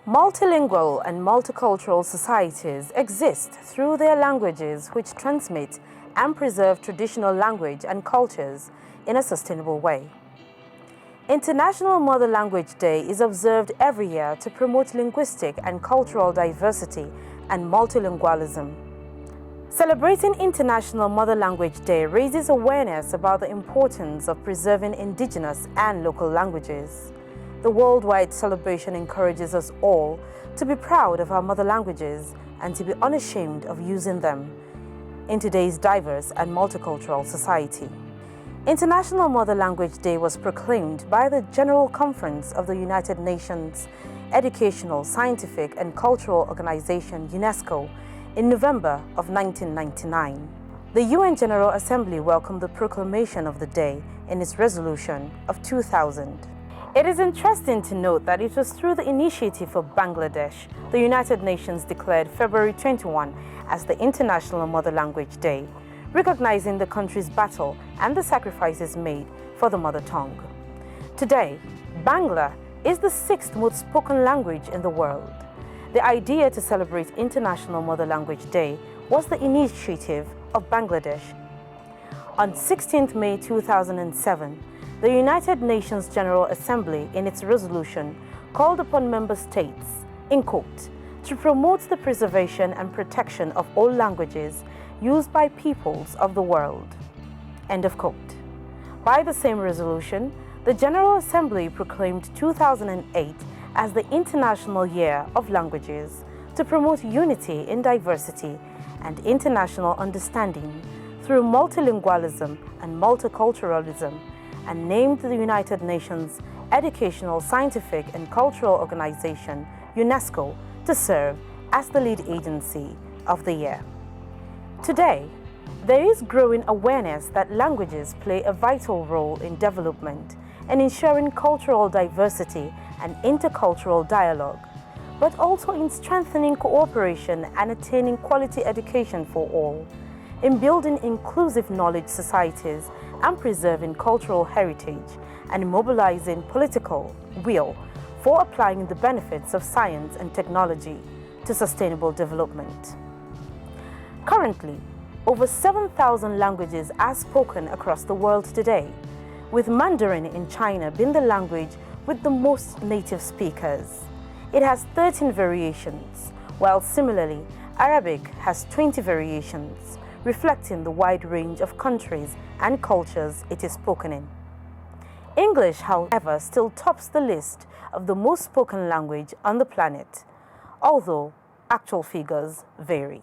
Multilingual and multicultural societies exist through their languages which transmit and preserve traditional language and cultures in a sustainable way. International Mother Language Day is observed every year to promote linguistic and cultural diversity and multilingualism. Celebrating International Mother Language Day raises awareness about the importance of preserving indigenous and local languages. The worldwide celebration encourages us all to be proud of our mother languages and to be unashamed of using them in today's diverse and multicultural society. International Mother Language Day was proclaimed by the General Conference of the United Nations Educational, Scientific and Cultural Organization, UNESCO, in November of 1999. The UN General Assembly welcomed the proclamation of the day in its resolution of 2000. It is interesting to note that it was through the initiative of Bangladesh the United Nations declared February 21 as the International Mother Language Day, recognizing the country's battle and the sacrifices made for the mother tongue. Today, Bangla is the sixth most spoken language in the world. The idea to celebrate International Mother Language Day was the initiative of Bangladesh. On 16 May 2007, the United Nations General Assembly, in its resolution, called upon member states, in quote, to promote the preservation and protection of all languages used by peoples of the world, end of quote. By the same resolution, the General Assembly proclaimed 2008 as the International Year of Languages to promote unity in diversity and international understanding through multilingualism and multiculturalism, and named the United Nations Educational, Scientific and Cultural Organization, UNESCO, to serve as the lead agency of the year. Today, there is growing awareness that languages play a vital role in development and ensuring cultural diversity and intercultural dialogue, but also in strengthening cooperation and attaining quality education for all, in building inclusive knowledge societies and preserving cultural heritage, and mobilizing political will for applying the benefits of science and technology to sustainable development. Currently, over 7,000 languages are spoken across the world today, with Mandarin in China being the language with the most native speakers. It has 13 variations, while similarly, Arabic has 20 variations, reflecting the wide range of countries and cultures it is spoken in. English, however, still tops the list of the most spoken language on the planet, although actual figures vary.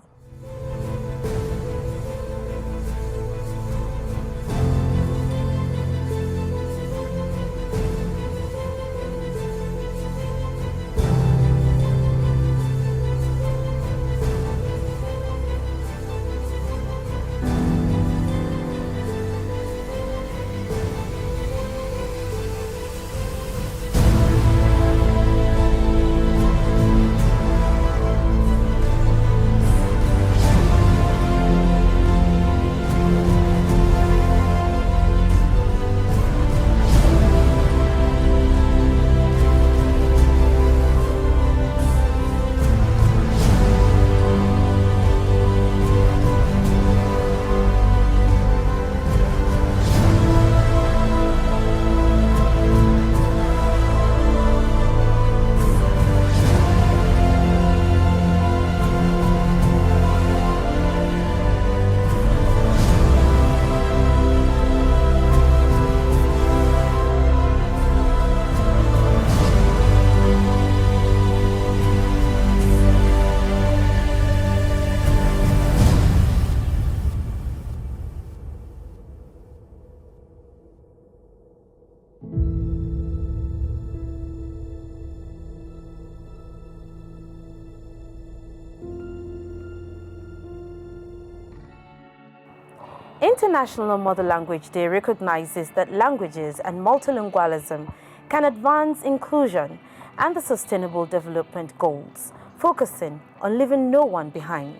International Mother Language Day recognizes that languages and multilingualism can advance inclusion and the Sustainable Development Goals, focusing on leaving no one behind.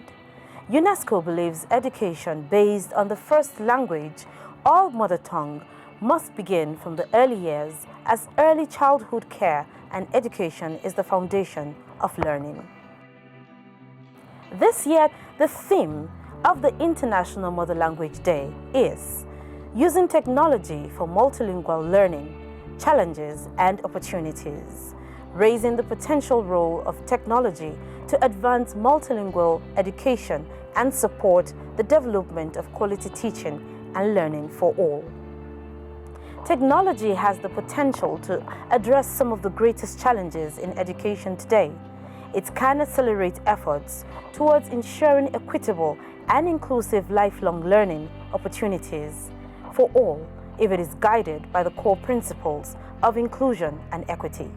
UNESCO believes education based on the first language or mother tongue must begin from the early years, as early childhood care and education is the foundation of learning. This year, the theme of the International Mother Language Day is using technology for multilingual learning, challenges and opportunities, raising the potential role of technology to advance multilingual education and support the development of quality teaching and learning for all. Technology has the potential to address some of the greatest challenges in education today. It can accelerate efforts towards ensuring equitable and inclusive lifelong learning opportunities for all if it is guided by the core principles of inclusion and equity.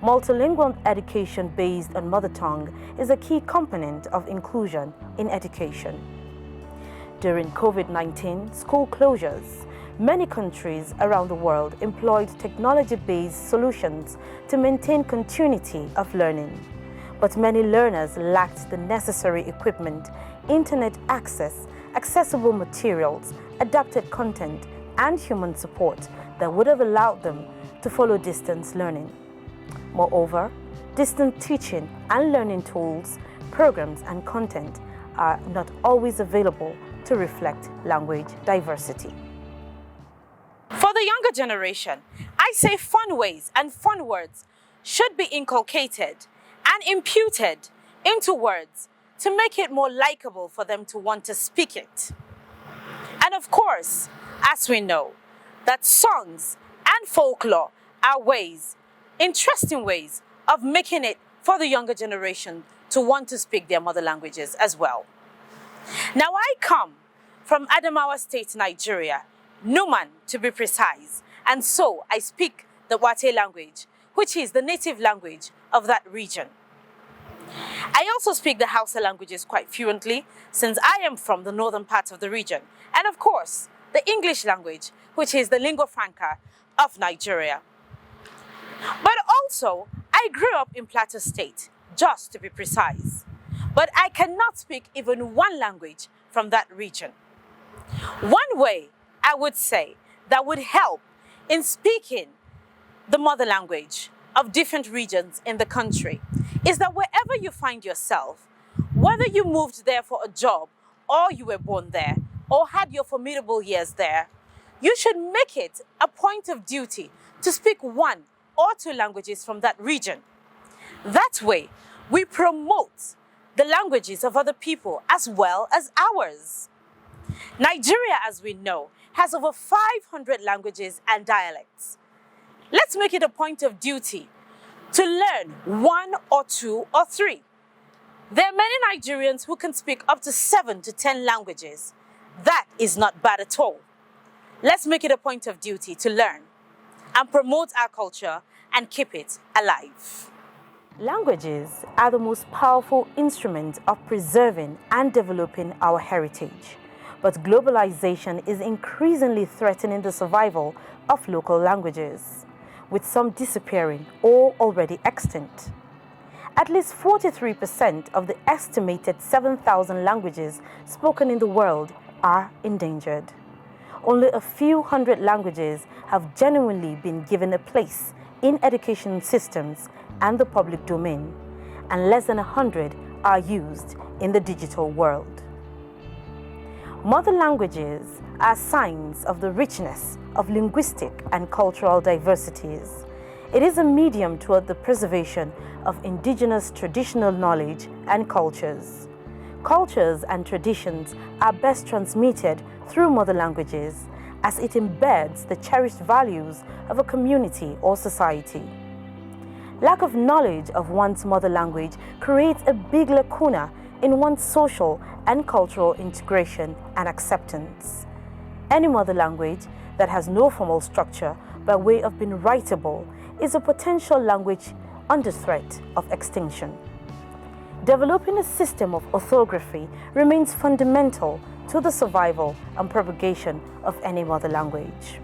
Multilingual education based on mother tongue is a key component of inclusion in education. During COVID-19 school closures, many countries around the world employed technology-based solutions to maintain continuity of learning. But many learners lacked the necessary equipment, internet access, accessible materials, adapted content, and human support that would have allowed them to follow distance learning. Moreover, distant teaching and learning tools, programs, and content are not always available to reflect language diversity. For the younger generation, I say fun ways and fun words should be inculcated and imputed into words to make it more likable for them to want to speak it. And of course, as we know, that songs and folklore are ways, interesting ways of making it for the younger generation to want to speak their mother languages as well. Now I come from Adamawa State, Nigeria, Numan to be precise, and so I speak the Wate language, which is the native language of that region. I also speak the Hausa languages quite fluently since I am from the northern part of the region, and of course, the English language, which is the lingua franca of Nigeria. But also, I grew up in Plateau State, just to be precise, but I cannot speak even one language from that region. One way I would say that would help in speaking the mother language of different regions in the country is that wherever you find yourself, whether you moved there for a job or you were born there or had your formidable years there, you should make it a point of duty to speak one or two languages from that region. That way, we promote the languages of other people as well as ours. Nigeria, as we know, has over 500 languages and dialects. Let's make it a point of duty to learn one or two or three. There are many Nigerians who can speak up to 7 to 10 languages. That is not bad at all. Let's make it a point of duty to learn and promote our culture and keep it alive. Languages are the most powerful instrument of preserving and developing our heritage. But globalization is increasingly threatening the survival of local languages, with some disappearing or already extinct. At least 43% of the estimated 7,000 languages spoken in the world are endangered. Only a few hundred languages have genuinely been given a place in education systems and the public domain, and less than 100 are used in the digital world. Mother languages are signs of the richness of linguistic and cultural diversities. It is a medium toward the preservation of indigenous traditional knowledge and cultures. Cultures and traditions are best transmitted through mother languages as it embeds the cherished values of a community or society. Lack of knowledge of one's mother language creates a big lacuna in one's social and cultural integration and acceptance. Any mother language that has no formal structure by way of being writable is a potential language under threat of extinction. Developing a system of orthography remains fundamental to the survival and propagation of any mother language.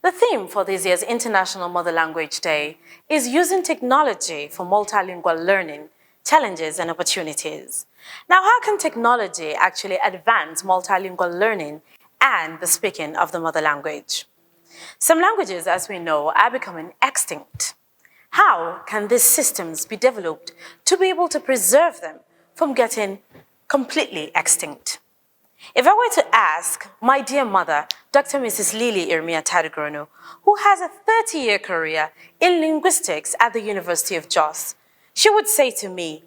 The theme for this year's International Mother Language Day is using technology for multilingual learning, challenges and opportunities. Now, how can technology actually advance multilingual learning and the speaking of the mother language? Some languages, as we know, are becoming extinct. How can these systems be developed to be able to preserve them from getting completely extinct? If I were to ask my dear mother, Dr. Mrs. Lily Irmia Tadegrono, who has a 30-year career in linguistics at the University of Jos, she would say to me,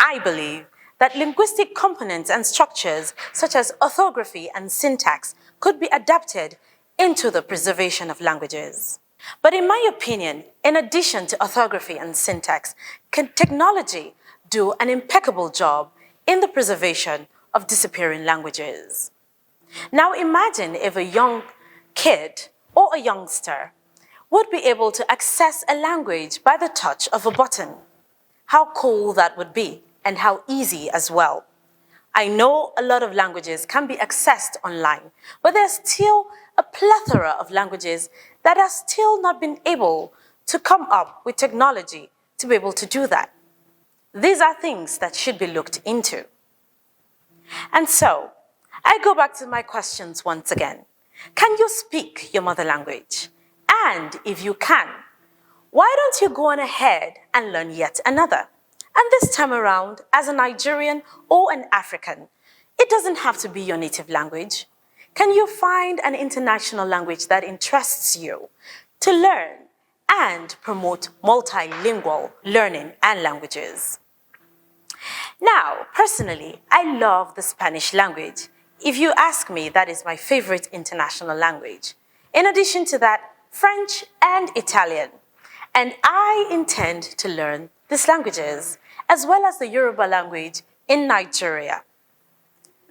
I believe that linguistic components and structures such as orthography and syntax could be adapted into the preservation of languages. But in my opinion, in addition to orthography and syntax, can technology do an impeccable job in the preservation of disappearing languages? Now imagine if a young kid or a youngster would be able to access a language by the touch of a button. How cool that would be, and how easy as well. I know a lot of languages can be accessed online, but there's still a plethora of languages that have still not been able to come up with technology to be able to do that. These are things that should be looked into. And so, I go back to my questions once again. Can you speak your mother language? And if you can, why don't you go on ahead and learn yet another? And this time around, as a Nigerian or an African, it doesn't have to be your native language. Can you find an international language that interests you to learn and promote multilingual learning and languages? Now, personally, I love the Spanish language. If you ask me, that is my favorite international language. In addition to that, French and Italian. And I intend to learn these languages, as well as the Yoruba language in Nigeria.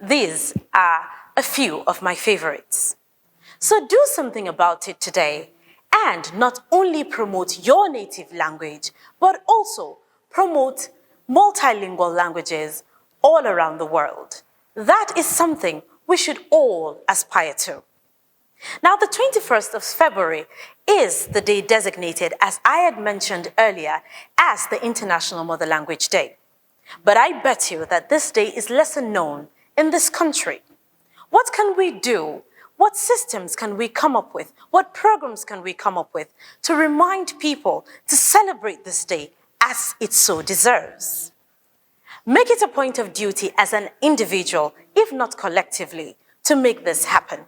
These are a few of my favorites. So do something about it today, and not only promote your native language, but also promote multilingual languages all around the world. That is something we should all aspire to. Now, the 21st of February is the day designated, as I had mentioned earlier, as the International Mother Language Day. But I bet you that this day is lesser known in this country. What can we do? What systems can we come up with? What programs can we come up with to remind people to celebrate this day as it so deserves? Make it a point of duty as an individual, if not collectively, to make this happen.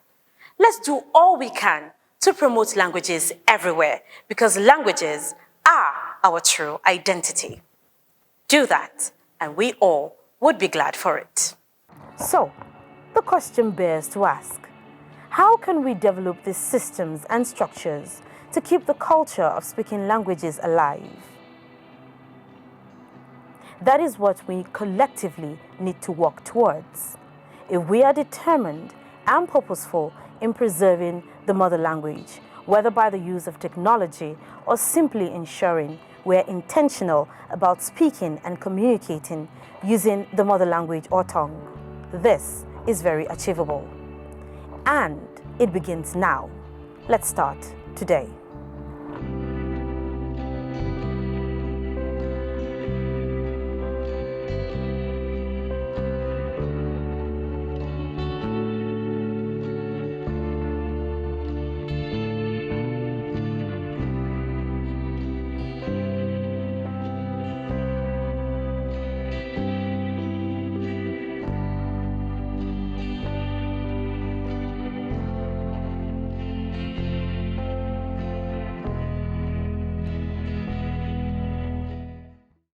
Let's do all we can to promote languages everywhere, because languages are our true identity. Do that, and we all would be glad for it. So, the question bears to ask, how can we develop these systems and structures to keep the culture of speaking languages alive? That is what we collectively need to work towards. If we are determined and purposeful in preserving the mother language, whether by the use of technology or simply ensuring we're intentional about speaking and communicating using the mother language or tongue, this is very achievable. And it begins now. Let's start today.